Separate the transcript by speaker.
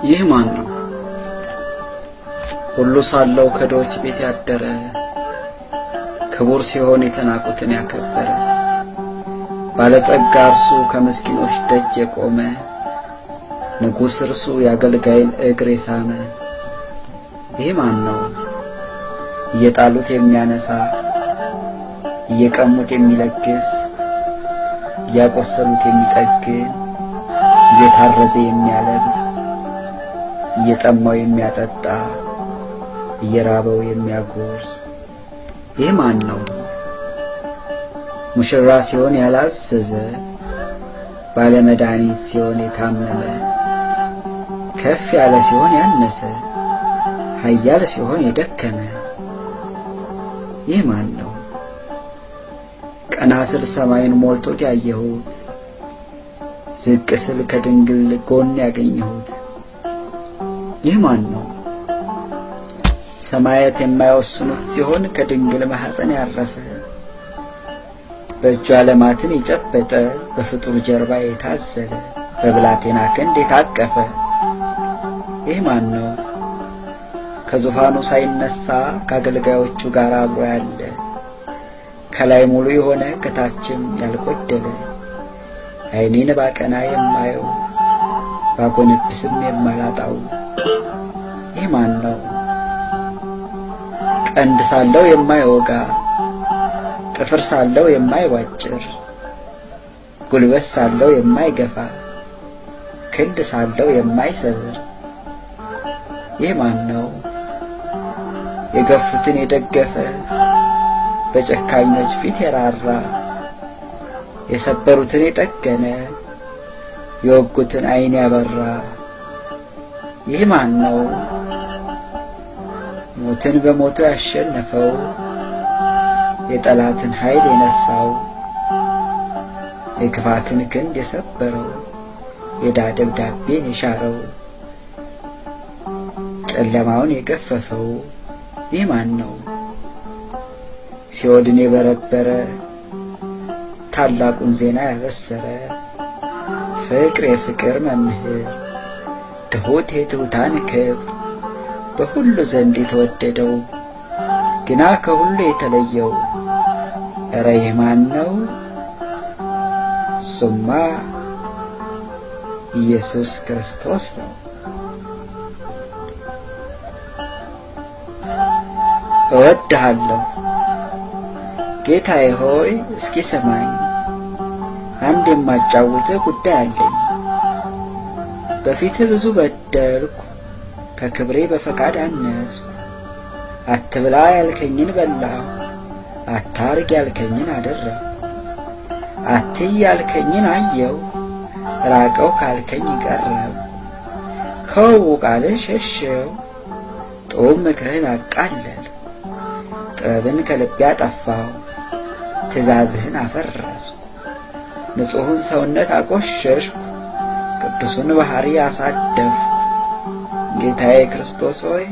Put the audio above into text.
Speaker 1: ይህ ማን ነው? ሁሉ ሳለው ከድሆች ቤት ያደረ፣ ክቡር ሲሆን የተናቁትን ያከበረ፣ ባለጸጋ እርሱ ከምስኪኖች ደጅ የቆመ፣ ንጉሥ እርሱ የአገልጋይን እግር የሳመ። ይህ ማን ነው? እየጣሉት የሚያነሳ፣ እየቀሙት የሚለግስ፣ እያቆሰሉት የሚጠግን፣ እየታረዘ የሚያለብስ፣ እየጠማው የሚያጠጣ፣ እየራበው የሚያጎርስ። ይህ ማን ነው? ሙሽራ ሲሆን ያላዘዘ፣ ባለመድኃኒት ሲሆን የታመመ፣ ከፍ ያለ ሲሆን ያነሰ፣ ኃያል ሲሆን የደከመ። ይህ ማን ነው? ቀና ስል ሰማይን ሞልቶት ያየሁት፣ ዝቅ ስል ከድንግል ጎን ያገኘሁት። ይህ ማን ነው? ሰማያት የማይወስኑት ሲሆን ከድንግል ማኅፀን ያረፈ፣ በእጁ ዓለማትን የጨበጠ፣ በፍጡር ጀርባ የታዘለ፣ በብላቴና ክንድ የታቀፈ። ይህ ማን ነው? ከዙፋኑ ሳይነሳ ከአገልጋዮቹ ጋር አብሮ ያለ፣ ከላይ ሙሉ የሆነ ከታችም ያልጎደለ፣ ዓይኔን ባቀና የማየው ባጎነብስም የማላጣው። ይህ ማን ነው? ቀንድ ሳለው የማይወጋ፣ ጥፍር ሳለው የማይቧጭር፣ ጉልበት ሳለው የማይገፋ፣ ክንድ ሳለው የማይሰብር። ይህ ማን ነው? የገፉትን የደገፈ፣ በጨካኞች ፊት የራራ፣ የሰበሩትን የጠገነ፣ የወጉትን ዓይን ያበራ። ይህ ማን ነው? ሞትን በሞቱ ያሸነፈው፣ የጠላትን ኃይል የነሳው፣ የክፋትን ክንድ የሰበረው፣ የዕዳ ደብዳቤን የሻረው፣ ጨለማውን የገፈፈው። ይህ ማን ነው? ሲኦልን የበረበረ፣ ታላቁን ዜና ያበሰረ፣ ፍቅር የፍቅር መምህር፣ ትሑት የትሑታን ክብር፣ በሁሉ ዘንድ የተወደደው፣ ግና ከሁሉ የተለየው። ኧረ ይህ ማን ነው? እሱማ ኢየሱስ ክርስቶስ ነው። እወድሃለሁ ጌታዬ ሆይ እስኪ ስማኝ፣ አንድ የማጫውትህ ጉዳይ አለኝ። በፊትህ ብዙ በደልኩ፣ ከክብሬ በፈቃድ አነስኩ። አትብላ ያልከኝን በላሁ፣ አታርግ ያልከኝን አደረግሁ። አትይ ያልከኝን አየሁ፣ ራቀው ካልከኝ ቀረብሁ። ከውቡ ቃልህ ሸሸሁ፣ ጡም ምክርህን አቃለልሁ። ጥበብን ከልቤ አጠፋሁ፣ ትእዛዝህን አፈረስኩ። ንጹሑን ሰውነት አቆሸሽኩ፣ ቅዱሱን ባሕርይ አሳደፍኩ። ጌታዬ ክርስቶስ ሆይ